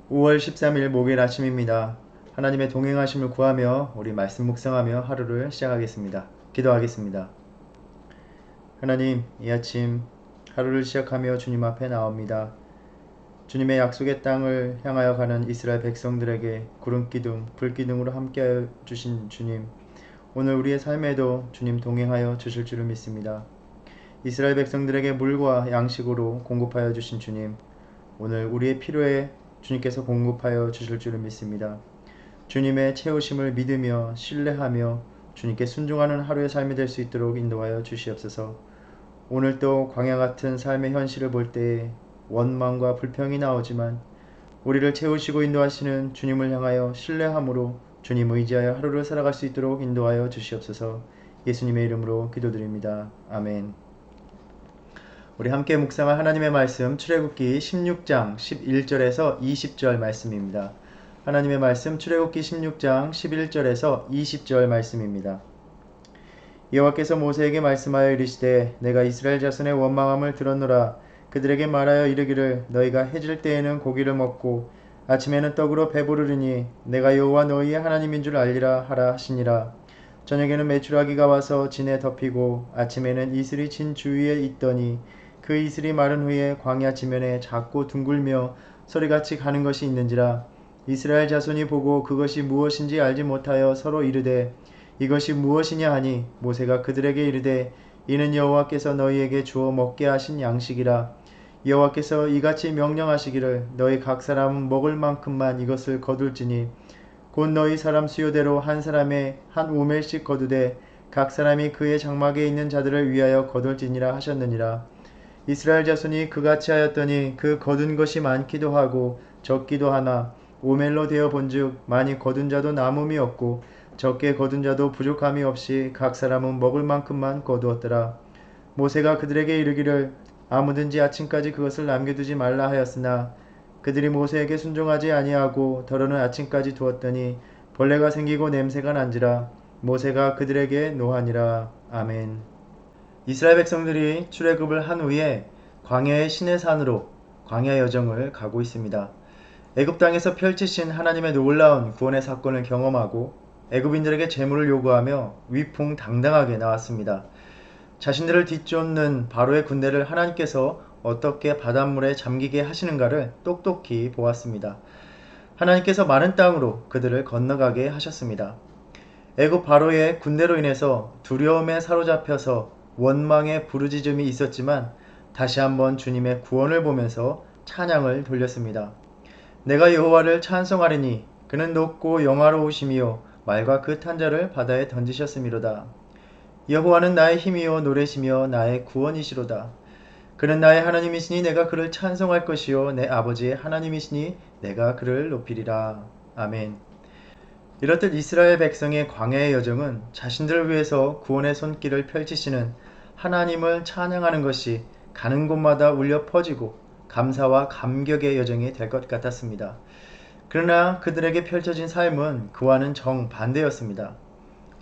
5월 13일 목요일 아침입니다. 하나님의 동행하심을 구하며 우리 말씀 묵상하며 하루를 시작하겠습니다. 기도하겠습니다. 하나님, 이 아침 하루를 시작하며 주님 앞에 나옵니다. 주님의 약속의 땅을 향하여 가는 이스라엘 백성들에게 구름기둥, 불기둥으로 함께하여 주신 주님, 오늘 우리의 삶에도 주님 동행하여 주실 줄을 믿습니다. 이스라엘 백성들에게 물과 양식으로 공급하여 주신 주님, 오늘 우리의 필요에 주님께서 공급하여 주실 줄을 믿습니다. 주님의 채우심을 믿으며 신뢰하며 주님께 순종하는 하루의 삶이 될 수 있도록 인도하여 주시옵소서. 오늘도 광야 같은 삶의 현실을 볼 때에 원망과 불평이 나오지만 우리를 채우시고 인도하시는 주님을 향하여 신뢰함으로 주님 의지하여 하루를 살아갈 수 있도록 인도하여 주시옵소서. 예수님의 이름으로 기도드립니다. 아멘. 우리 함께 묵상할 하나님의 말씀 출애굽기 16장 11절에서 20절 말씀입니다. 하나님의 말씀 출애굽기 16장 11절에서 20절 말씀입니다. 여호와께서 모세에게 말씀하여 이르시되 내가 이스라엘 자손의 원망함을 들었노라. 그들에게 말하여 이르기를 너희가 해질 때에는 고기를 먹고 아침에는 떡으로 배부르리니 내가 여호와 너희의 하나님인 줄 알리라 하라 하시니라. 저녁에는 메추라기가 와서 진에 덮이고 아침에는 이슬이 진 주위에 있더니 그 이슬이 마른 후에 광야 지면에 작고 둥글며 소리같이 가는 것이 있는지라. 이스라엘 자손이 보고 그것이 무엇인지 알지 못하여 서로 이르되 이것이 무엇이냐 하니 모세가 그들에게 이르되 이는 여호와께서 너희에게 주어 먹게 하신 양식이라. 여호와께서 이같이 명령하시기를 너희 각 사람은 먹을 만큼만 이것을 거둘지니 곧 너희 사람 수요대로 한 사람에 한 오멜씩 거두되 각 사람이 그의 장막에 있는 자들을 위하여 거둘지니라 하셨느니라. 이스라엘 자손이 그같이 하였더니 그 거둔 것이 많기도 하고 적기도 하나 오멜로 되어 본즉 많이 거둔 자도 남음이 없고 적게 거둔 자도 부족함이 없이 각 사람은 먹을 만큼만 거두었더라. 모세가 그들에게 이르기를 아무든지 아침까지 그것을 남겨두지 말라 하였으나 그들이 모세에게 순종하지 아니하고 더러는 아침까지 두었더니 벌레가 생기고 냄새가 난지라. 모세가 그들에게 노하니라. 아멘. 이스라엘 백성들이 출애굽을 한 후에 광야의 시내산으로 광야 여정을 가고 있습니다. 애굽 땅에서 펼치신 하나님의 놀라운 구원의 사건을 경험하고 애굽인들에게 재물을 요구하며 위풍당당하게 나왔습니다. 자신들을 뒤쫓는 바로의 군대를 하나님께서 어떻게 바닷물에 잠기게 하시는가를 똑똑히 보았습니다. 하나님께서 마른 땅으로 그들을 건너가게 하셨습니다. 애굽 바로의 군대로 인해서 두려움에 사로잡혀서 원망의 부르짖음이 있었지만 다시 한번 주님의 구원을 보면서 찬양을 돌렸습니다. 내가 여호와를 찬송하리니 그는 높고 영화로우시며 말과 그 탄자를 바다에 던지셨음이로다. 여호와는 나의 힘이요 노래시며 나의 구원이시로다. 그는 나의 하나님이시니 내가 그를 찬송할 것이요 내 아버지의 하나님이시니 내가 그를 높이리라. 아멘. 이렇듯 이스라엘 백성의 광야의 여정은 자신들을 위해서 구원의 손길을 펼치시는 하나님을 찬양하는 것이 가는 곳마다 울려 퍼지고 감사와 감격의 여정이 될 것 같았습니다. 그러나 그들에게 펼쳐진 삶은 그와는 정반대였습니다.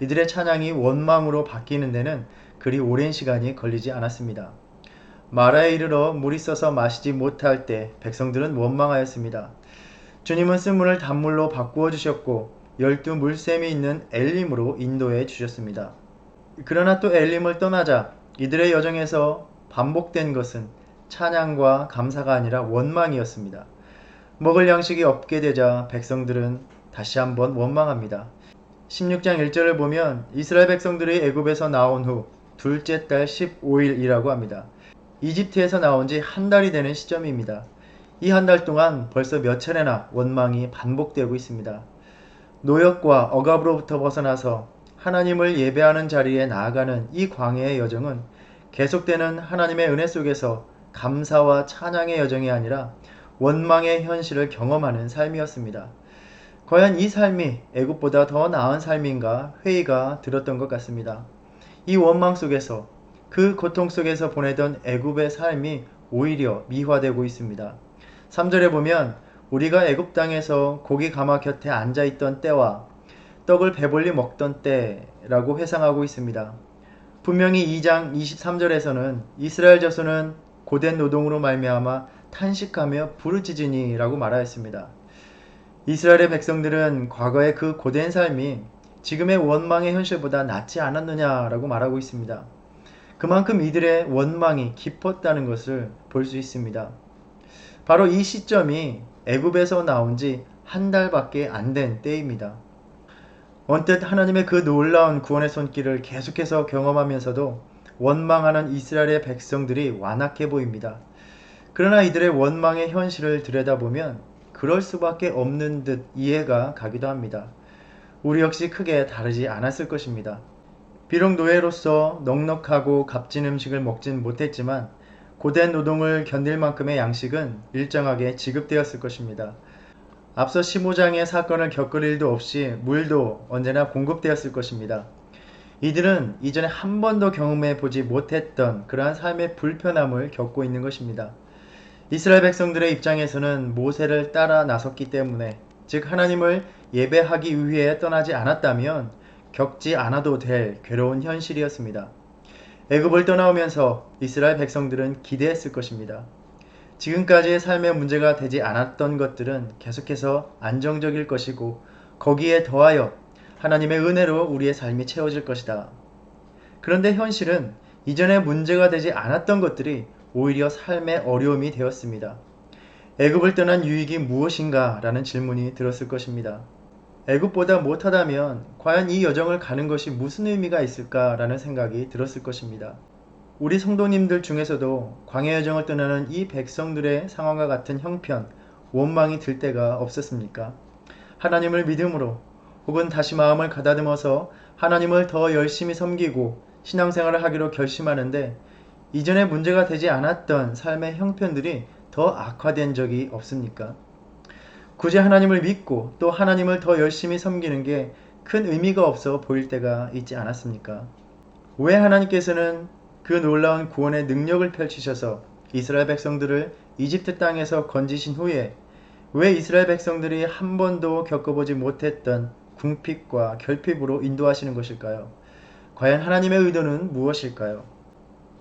이들의 찬양이 원망으로 바뀌는 데는 그리 오랜 시간이 걸리지 않았습니다. 마라에 이르러 물이 써서 마시지 못할 때 백성들은 원망하였습니다. 주님은 쓴 물을 단물로 바꾸어 주셨고 12 물샘이 있는 엘림으로 인도해 주셨습니다. 그러나 또 엘림을 떠나자 이들의 여정에서 반복된 것은 찬양과 감사가 아니라 원망이었습니다. 먹을 양식이 없게 되자 백성들은 다시 한번 원망합니다. 16장 1절을 보면 이스라엘 백성들이 애굽에서 나온 후 둘째 달 15일이라고 합니다. 이집트에서 나온 지 한 달이 되는 시점입니다. 이 한 달 동안 벌써 몇 차례나 원망이 반복되고 있습니다. 노역과 억압으로부터 벗어나서 하나님을 예배하는 자리에 나아가는 이 광야의 여정은 계속되는 하나님의 은혜 속에서 감사와 찬양의 여정이 아니라 원망의 현실을 경험하는 삶이었습니다. 과연 이 삶이 애굽보다 더 나은 삶인가 회의가 들었던 것 같습니다. 이 원망 속에서 그 고통 속에서 보내던 애굽의 삶이 오히려 미화되고 있습니다. 3절에 보면 우리가 애굽 땅에서 고기 가마 곁에 앉아있던 때와 떡을 배불리 먹던 때라고 회상하고 있습니다. 분명히 2장 23절에서는 이스라엘 자손은 고된 노동으로 말미암아 탄식하며 부르짖으니라고 말하였습니다. 이스라엘의 백성들은 과거의 그 고된 삶이 지금의 원망의 현실보다 낫지 않았느냐라고 말하고 있습니다. 그만큼 이들의 원망이 깊었다는 것을 볼 수 있습니다. 바로 이 시점이 애굽에서 나온 지 한 달밖에 안 된 때입니다. 언뜻 하나님의 그 놀라운 구원의 손길을 계속해서 경험하면서도 원망하는 이스라엘의 백성들이 완악해 보입니다. 그러나 이들의 원망의 현실을 들여다보면 그럴 수밖에 없는 듯 이해가 가기도 합니다. 우리 역시 크게 다르지 않았을 것입니다. 비록 노예로서 넉넉하고 값진 음식을 먹진 못했지만 고된 노동을 견딜 만큼의 양식은 일정하게 지급되었을 것입니다. 앞서 15장의 사건을 겪을 일도 없이 물도 언제나 공급되었을 것입니다. 이들은 이전에 한 번도 경험해 보지 못했던 그러한 삶의 불편함을 겪고 있는 것입니다. 이스라엘 백성들의 입장에서는 모세를 따라 나섰기 때문에, 즉 하나님을 예배하기 위해 떠나지 않았다면 겪지 않아도 될 괴로운 현실이었습니다. 애굽을 떠나오면서 이스라엘 백성들은 기대했을 것입니다. 지금까지의 삶의 문제가 되지 않았던 것들은 계속해서 안정적일 것이고 거기에 더하여 하나님의 은혜로 우리의 삶이 채워질 것이다. 그런데 현실은 이전에 문제가 되지 않았던 것들이 오히려 삶의 어려움이 되었습니다. 애굽을 떠난 유익이 무엇인가? 라는 질문이 들었을 것입니다. 애굽보다 못하다면 과연 이 여정을 가는 것이 무슨 의미가 있을까? 라는 생각이 들었을 것입니다. 우리 성도님들 중에서도 광야 여정을 떠나는 이 백성들의 상황과 같은 형편, 원망이 들 때가 없었습니까? 하나님을 믿음으로 혹은 다시 마음을 가다듬어서 하나님을 더 열심히 섬기고 신앙생활을 하기로 결심하는데 이전에 문제가 되지 않았던 삶의 형편들이 더 악화된 적이 없습니까? 굳이 하나님을 믿고 또 하나님을 더 열심히 섬기는 게 큰 의미가 없어 보일 때가 있지 않았습니까? 왜 하나님께서는 그 놀라운 구원의 능력을 펼치셔서 이스라엘 백성들을 이집트 땅에서 건지신 후에 왜 이스라엘 백성들이 한 번도 겪어보지 못했던 궁핍과 결핍으로 인도하시는 것일까요? 과연 하나님의 의도는 무엇일까요?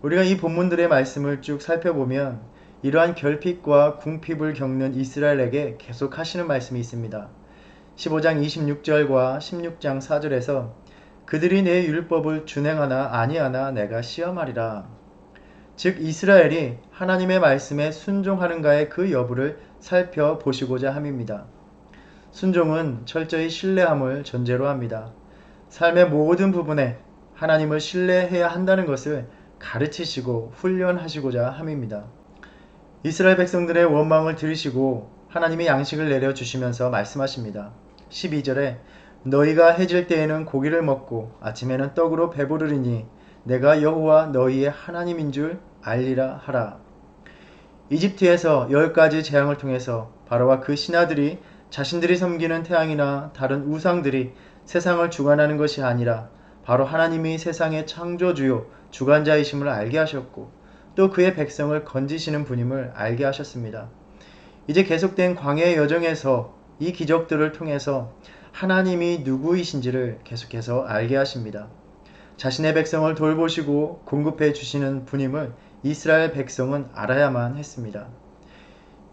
우리가 이 본문들의 말씀을 쭉 살펴보면 이러한 결핍과 궁핍을 겪는 이스라엘에게 계속 하시는 말씀이 있습니다. 15장 26절과 16장 4절에서 그들이 내 율법을 준행하나 아니하나 내가 시험하리라. 즉 이스라엘이 하나님의 말씀에 순종하는가의 그 여부를 살펴보시고자 함입니다. 순종은 철저히 신뢰함을 전제로 합니다. 삶의 모든 부분에 하나님을 신뢰해야 한다는 것을 가르치시고 훈련하시고자 함입니다. 이스라엘 백성들의 원망을 들으시고 하나님의 양식을 내려주시면서 말씀하십니다. 12절에 너희가 해질 때에는 고기를 먹고 아침에는 떡으로 배부르리니 내가 여호와 너희의 하나님인 줄 알리라 하라. 이집트에서 10가지 재앙을 통해서 바로와 그 신하들이 자신들이 섬기는 태양이나 다른 우상들이 세상을 주관하는 것이 아니라 바로 하나님이 세상의 창조주요 주관자이심을 알게 하셨고 또 그의 백성을 건지시는 분임을 알게 하셨습니다. 이제 계속된 광야의 여정에서 이 기적들을 통해서 하나님이 누구이신지를 계속해서 알게 하십니다. 자신의 백성을 돌보시고 공급해 주시는 분임을 이스라엘 백성은 알아야만 했습니다.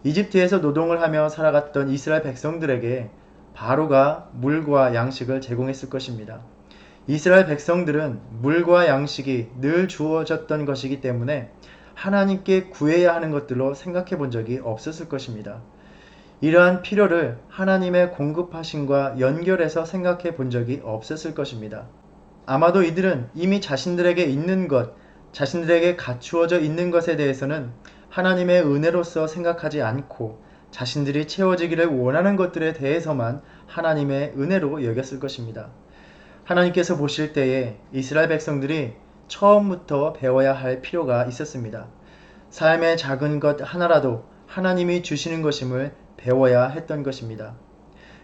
이집트에서 노동을 하며 살아갔던 이스라엘 백성들에게 바로가 물과 양식을 제공했을 것입니다. 이스라엘 백성들은 물과 양식이 늘 주어졌던 것이기 때문에 하나님께 구해야 하는 것들로 생각해 본 적이 없었을 것입니다. 이러한 필요를 하나님의 공급하심과 연결해서 생각해 본 적이 없었을 것입니다. 아마도 이들은 이미 자신들에게 있는 것, 자신들에게 갖추어져 있는 것에 대해서는 하나님의 은혜로서 생각하지 않고 자신들이 채워지기를 원하는 것들에 대해서만 하나님의 은혜로 여겼을 것입니다. 하나님께서 보실 때에 이스라엘 백성들이 처음부터 배워야 할 필요가 있었습니다. 삶의 작은 것 하나라도 하나님이 주시는 것임을 배워야 했던 것입니다.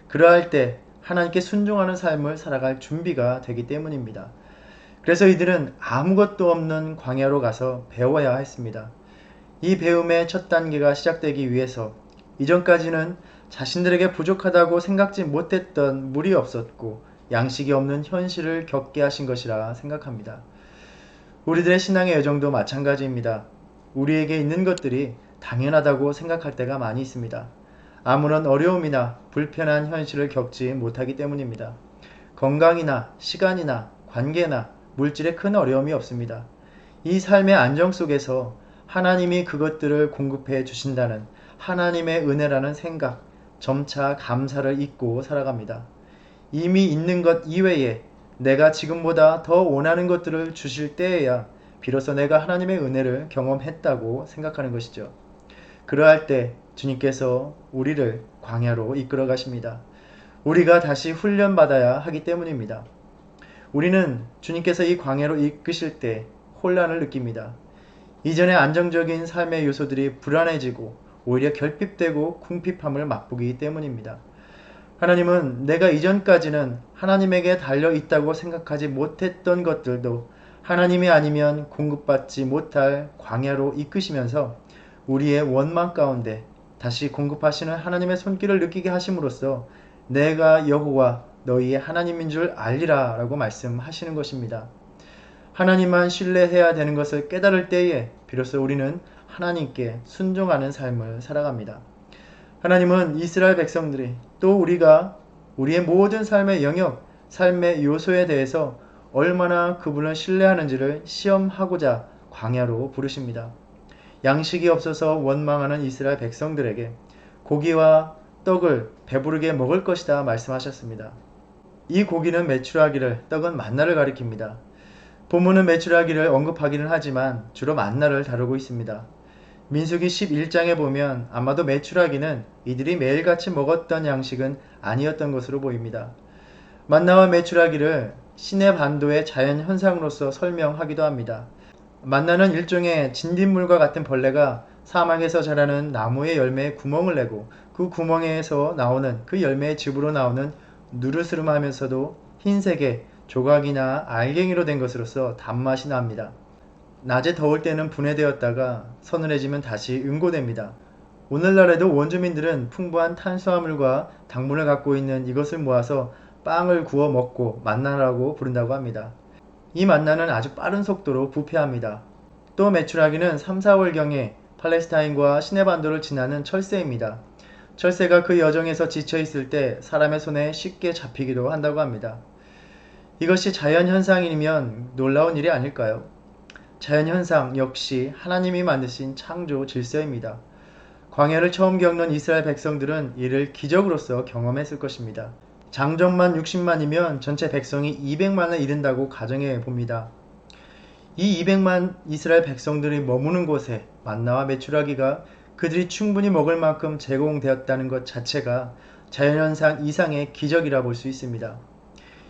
그러할 때 하나님께 순종하는 삶을 살아갈 준비가 되기 때문입니다. 그래서 이들은 아무것도 없는 광야로 가서 배워야 했습니다. 이 배움의 첫 단계가 시작되기 위해서 이전까지는 자신들에게 부족하다고 생각지 못했던 물이 없었고 양식이 없는 현실을 겪게 하신 것이라 생각합니다. 우리들의 신앙의 여정도 마찬가지입니다. 우리에게 있는 것들이 당연하다고 생각할 때가 많이 있습니다. 아무런 어려움이나 불편한 현실을 겪지 못하기 때문입니다. 건강이나 시간이나 관계나 물질에 큰 어려움이 없습니다. 이 삶의 안정 속에서 하나님이 그것들을 공급해 주신다는 하나님의 은혜라는 생각, 점차 감사를 잊고 살아갑니다. 이미 있는 것 이외에 내가 지금보다 더 원하는 것들을 주실 때에야 비로소 내가 하나님의 은혜를 경험했다고 생각하는 것이죠. 그러할 때 주님께서 우리를 광야로 이끌어 가십니다. 우리가 다시 훈련받아야 하기 때문입니다. 우리는 주님께서 이 광야로 이끄실 때 혼란을 느낍니다. 이전의 안정적인 삶의 요소들이 불안해지고 오히려 결핍되고 궁핍함을 맛보기 때문입니다. 하나님은 내가 이전까지는 하나님에게 달려 있다고 생각하지 못했던 것들도 하나님이 아니면 공급받지 못할 광야로 이끄시면서 우리의 원망 가운데 다시 공급하시는 하나님의 손길을 느끼게 하심으로써 내가 여호와 너희의 하나님인 줄 알리라 라고 말씀하시는 것입니다. 하나님만 신뢰해야 되는 것을 깨달을 때에 비로소 우리는 하나님께 순종하는 삶을 살아갑니다. 하나님은 이스라엘 백성들이 또 우리가 우리의 모든 삶의 영역, 삶의 요소에 대해서 얼마나 그분을 신뢰하는지를 시험하고자 광야로 부르십니다. 양식이 없어서 원망하는 이스라엘 백성들에게 고기와 떡을 배부르게 먹을 것이다 말씀하셨습니다. 이 고기는 메추라기를, 떡은 만나를 가리킵니다. 본문은 메추라기를 언급하기는 하지만 주로 만나를 다루고 있습니다. 민수기 11장에 보면 아마도 메추라기는 이들이 매일같이 먹었던 양식은 아니었던 것으로 보입니다. 만나와 메추라기를 신의 반도의 자연 현상으로서 설명하기도 합니다. 만나는 일종의 진딧물과 같은 벌레가 사막에서 자라는 나무의 열매에 구멍을 내고 그 구멍에서 나오는 그 열매의 즙으로 나오는 누르스름하면서도 흰색의 조각이나 알갱이로 된 것으로서 단맛이 납니다. 낮에 더울 때는 분해되었다가 서늘해지면 다시 응고됩니다. 오늘날에도 원주민들은 풍부한 탄수화물과 당분을 갖고 있는 이것을 모아서 빵을 구워 먹고 만나라고 부른다고 합니다. 이 만나는 아주 빠른 속도로 부패합니다. 또 메추라기는 3, 4월경에 팔레스타인과 시내반도를 지나는 철새입니다. 철새가 그 여정에서 지쳐있을 때 사람의 손에 쉽게 잡히기도 한다고 합니다. 이것이 자연현상이면 놀라운 일이 아닐까요? 자연현상 역시 하나님이 만드신 창조 질서입니다. 광야를 처음 겪는 이스라엘 백성들은 이를 기적으로서 경험했을 것입니다. 장정만 60만이면 전체 백성이 200만에 이른다고 가정해 봅니다. 이 200만 이스라엘 백성들이 머무는 곳에 만나와 메추라기가 그들이 충분히 먹을 만큼 제공되었다는 것 자체가 자연현상 이상의 기적이라 볼 수 있습니다.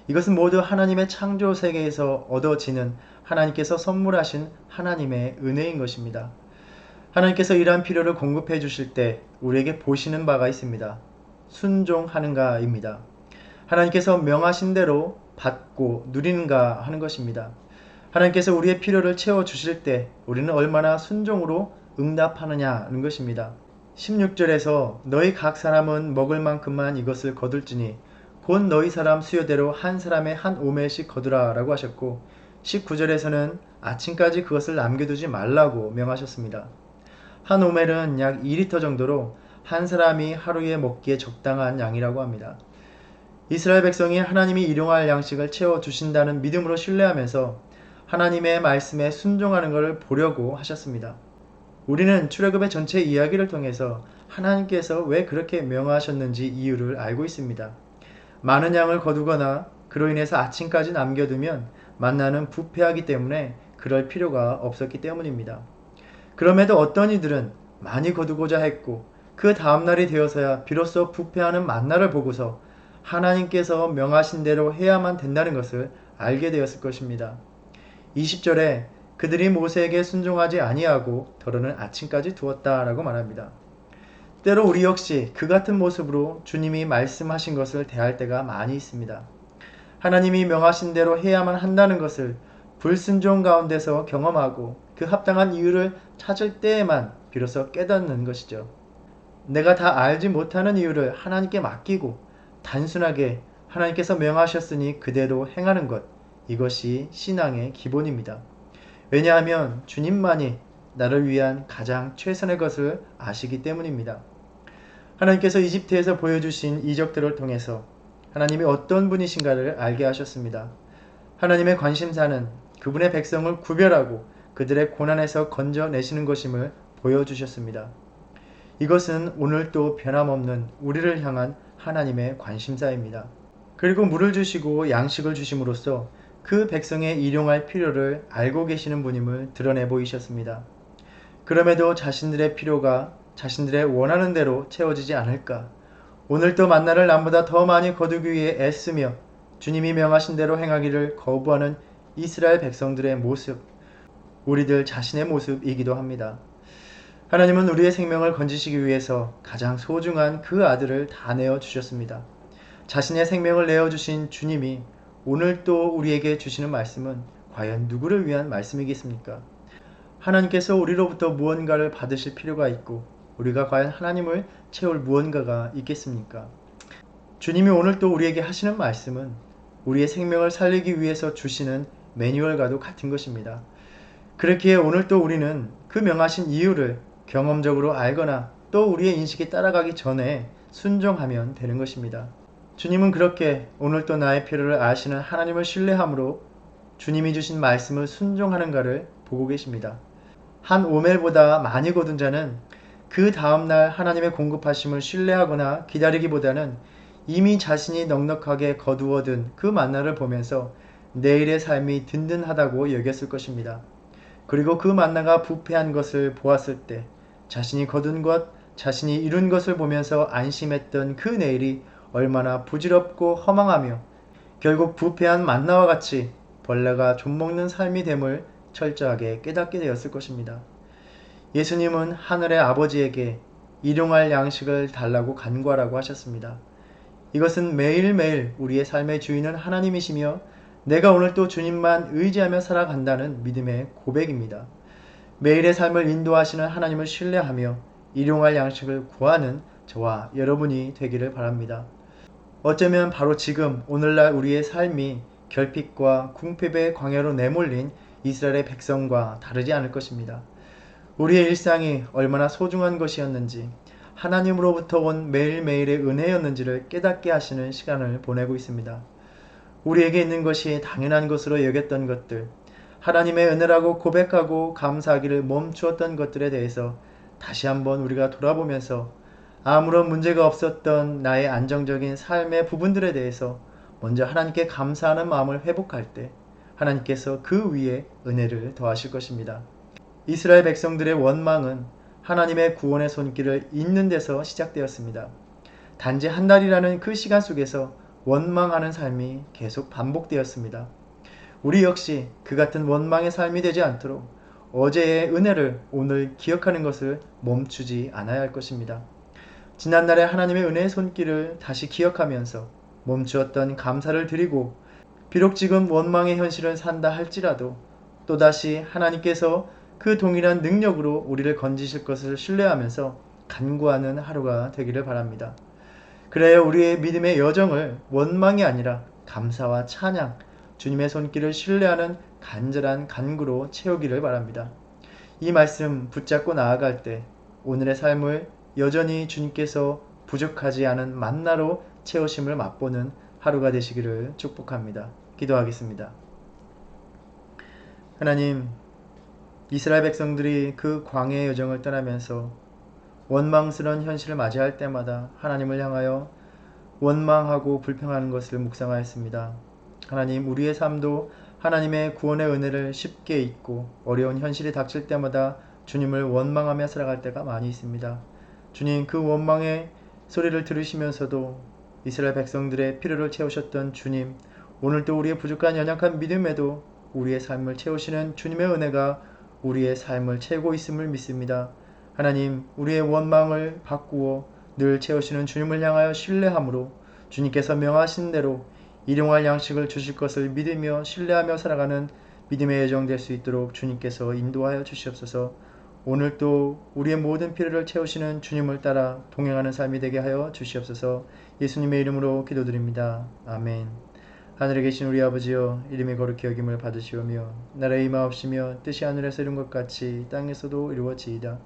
이것은 모두 하나님의 창조 세계에서 얻어지는 하나님께서 선물하신 하나님의 은혜인 것입니다. 하나님께서 이러한 필요를 공급해 주실 때 우리에게 보시는 바가 있습니다. 순종하는가입니다. 하나님께서 명하신 대로 받고 누리는가 하는 것입니다. 하나님께서 우리의 필요를 채워주실 때 우리는 얼마나 순종으로 응답하느냐는 것입니다. 16절에서 너희 각 사람은 먹을 만큼만 이것을 거둘지니 곧 너희 사람 수요대로 한 사람의 한 오멜씩 거두라 라고 하셨고 19절에서는 아침까지 그것을 남겨두지 말라고 명하셨습니다. 한 오멜은 약 2리터 정도로 한 사람이 하루에 먹기에 적당한 양이라고 합니다. 이스라엘 백성이 하나님이 일용할 양식을 채워주신다는 믿음으로 신뢰하면서 하나님의 말씀에 순종하는 것을 보려고 하셨습니다. 우리는 출애굽의 전체 이야기를 통해서 하나님께서 왜 그렇게 명하셨는지 이유를 알고 있습니다. 많은 양을 거두거나 그로 인해서 아침까지 남겨두면 만나는 부패하기 때문에 그럴 필요가 없었기 때문입니다. 그럼에도 어떤 이들은 많이 거두고자 했고 그 다음날이 되어서야 비로소 부패하는 만나를 보고서 하나님께서 명하신 대로 해야만 된다는 것을 알게 되었을 것입니다. 20절에 그들이 모세에게 순종하지 아니하고 더러는 아침까지 두었다라고 말합니다. 때로 우리 역시 그 같은 모습으로 주님이 말씀하신 것을 대할 때가 많이 있습니다. 하나님이 명하신 대로 해야만 한다는 것을 불순종 가운데서 경험하고 그 합당한 이유를 찾을 때에만 비로소 깨닫는 것이죠. 내가 다 알지 못하는 이유를 하나님께 맡기고 단순하게 하나님께서 명하셨으니 그대로 행하는 것, 이것이 신앙의 기본입니다. 왜냐하면 주님만이 나를 위한 가장 최선의 것을 아시기 때문입니다. 하나님께서 이집트에서 보여주신 이적들을 통해서 하나님이 어떤 분이신가를 알게 하셨습니다. 하나님의 관심사는 그분의 백성을 구별하고 그들의 고난에서 건져내시는 것임을 보여주셨습니다. 이것은 오늘도 변함없는 우리를 향한 하나님의 관심사입니다. 그리고 물을 주시고 양식을 주심으로써 그 백성의 일용할 필요를 알고 계시는 분임을 드러내 보이셨습니다. 그럼에도 자신들의 필요가 자신들의 원하는 대로 채워지지 않을까? 오늘도 만나를 남보다 더 많이 거두기 위해 애쓰며 주님이 명하신 대로 행하기를 거부하는 이스라엘 백성들의 모습, 우리들 자신의 모습이기도 합니다. 하나님은 우리의 생명을 건지시기 위해서 가장 소중한 그 아들을 다 내어 주셨습니다. 자신의 생명을 내어 주신 주님이 오늘 또 우리에게 주시는 말씀은 과연 누구를 위한 말씀이겠습니까? 하나님께서 우리로부터 무언가를 받으실 필요가 있고 우리가 과연 하나님을 채울 무언가가 있겠습니까? 주님이 오늘 또 우리에게 하시는 말씀은 우리의 생명을 살리기 위해서 주시는 매뉴얼과도 같은 것입니다. 그렇기에 오늘 또 우리는 그 명하신 이유를 경험적으로 알거나 또 우리의 인식에 따라가기 전에 순종하면 되는 것입니다. 주님은 그렇게 오늘 또 나의 필요를 아시는 하나님을 신뢰함으로 주님이 주신 말씀을 순종하는가를 보고 계십니다. 한 오멜보다 많이 거둔 자는 그 다음날 하나님의 공급하심을 신뢰하거나 기다리기보다는 이미 자신이 넉넉하게 거두어둔 그 만나를 보면서 내일의 삶이 든든하다고 여겼을 것입니다. 그리고 그 만나가 부패한 것을 보았을 때 자신이 거둔 것, 자신이 이룬 것을 보면서 안심했던 그 내일이 얼마나 부질없고 허망하며 결국 부패한 만나와 같이 벌레가 좀먹는 삶이 됨을 철저하게 깨닫게 되었을 것입니다. 예수님은 하늘의 아버지에게 일용할 양식을 달라고 간구하라고 하셨습니다. 이것은 매일매일 우리의 삶의 주인은 하나님이시며 내가 오늘 또 주님만 의지하며 살아간다는 믿음의 고백입니다. 매일의 삶을 인도하시는 하나님을 신뢰하며 일용할 양식을 구하는 저와 여러분이 되기를 바랍니다. 어쩌면 바로 지금 오늘날 우리의 삶이 결핍과 궁핍의 광야로 내몰린 이스라엘의 백성과 다르지 않을 것입니다. 우리의 일상이 얼마나 소중한 것이었는지 하나님으로부터 온 매일매일의 은혜였는지를 깨닫게 하시는 시간을 보내고 있습니다. 우리에게 있는 것이 당연한 것으로 여겼던 것들, 하나님의 은혜라고 고백하고 감사하기를 멈추었던 것들에 대해서 다시 한번 우리가 돌아보면서 아무런 문제가 없었던 나의 안정적인 삶의 부분들에 대해서 먼저 하나님께 감사하는 마음을 회복할 때 하나님께서 그 위에 은혜를 더하실 것입니다. 이스라엘 백성들의 원망은 하나님의 구원의 손길을 잇는 데서 시작되었습니다. 단지 한 달이라는 그 시간 속에서 원망하는 삶이 계속 반복되었습니다. 우리 역시 그 같은 원망의 삶이 되지 않도록 어제의 은혜를 오늘 기억하는 것을 멈추지 않아야 할 것입니다. 지난날의 하나님의 은혜의 손길을 다시 기억하면서 멈추었던 감사를 드리고 비록 지금 원망의 현실을 산다 할지라도 또다시 하나님께서 그 동일한 능력으로 우리를 건지실 것을 신뢰하면서 간구하는 하루가 되기를 바랍니다. 그래야 우리의 믿음의 여정을 원망이 아니라 감사와 찬양, 주님의 손길을 신뢰하는 간절한 간구로 채우기를 바랍니다. 이 말씀 붙잡고 나아갈 때 오늘의 삶을 여전히 주님께서 부족하지 않은 만나로 채우심을 맛보는 하루가 되시기를 축복합니다. 기도하겠습니다. 하나님, 이스라엘 백성들이 그 광야의 여정을 떠나면서 원망스러운 현실을 맞이할 때마다 하나님을 향하여 원망하고 불평하는 것을 묵상하였습니다. 하나님, 우리의 삶도 하나님의 구원의 은혜를 쉽게 잊고 어려운 현실이 닥칠 때마다 주님을 원망하며 살아갈 때가 많이 있습니다. 주님, 그 원망의 소리를 들으시면서도 이스라엘 백성들의 필요를 채우셨던 주님, 오늘도 우리의 부족한 연약한 믿음에도 우리의 삶을 채우시는 주님의 은혜가 우리의 삶을 채우고 있음을 믿습니다. 하나님, 우리의 원망을 바꾸어 늘 채우시는 주님을 향하여 신뢰함으로 주님께서 명하신 대로 일용할 양식을 주실 것을 믿으며 신뢰하며 살아가는 믿음의 여정 될 수 있도록 주님께서 인도하여 주시옵소서. 오늘도 우리의 모든 필요를 채우시는 주님을 따라 동행하는 삶이 되게 하여 주시옵소서. 예수님의 이름으로 기도드립니다. 아멘. 하늘에 계신 우리 아버지여, 이름이 거룩히 여김을 받으시오며 나라의 임하옵시며 뜻이 하늘에서 이룬 것 같이 땅에서도 이루어지이다.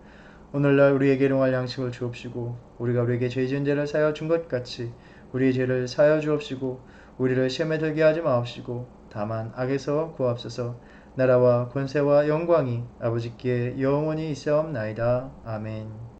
오늘날 우리에게 일용할 양식을 주옵시고 우리가 우리에게 죄 지은 죄를 사하여 준 것 같이 우리의 죄를 사하여 주옵시고 우리를 시험에 들게 하지 마옵시고 다만 악에서 구하옵소서. 나라와 권세와 영광이 아버지께 영원히 있사옵나이다. 아멘.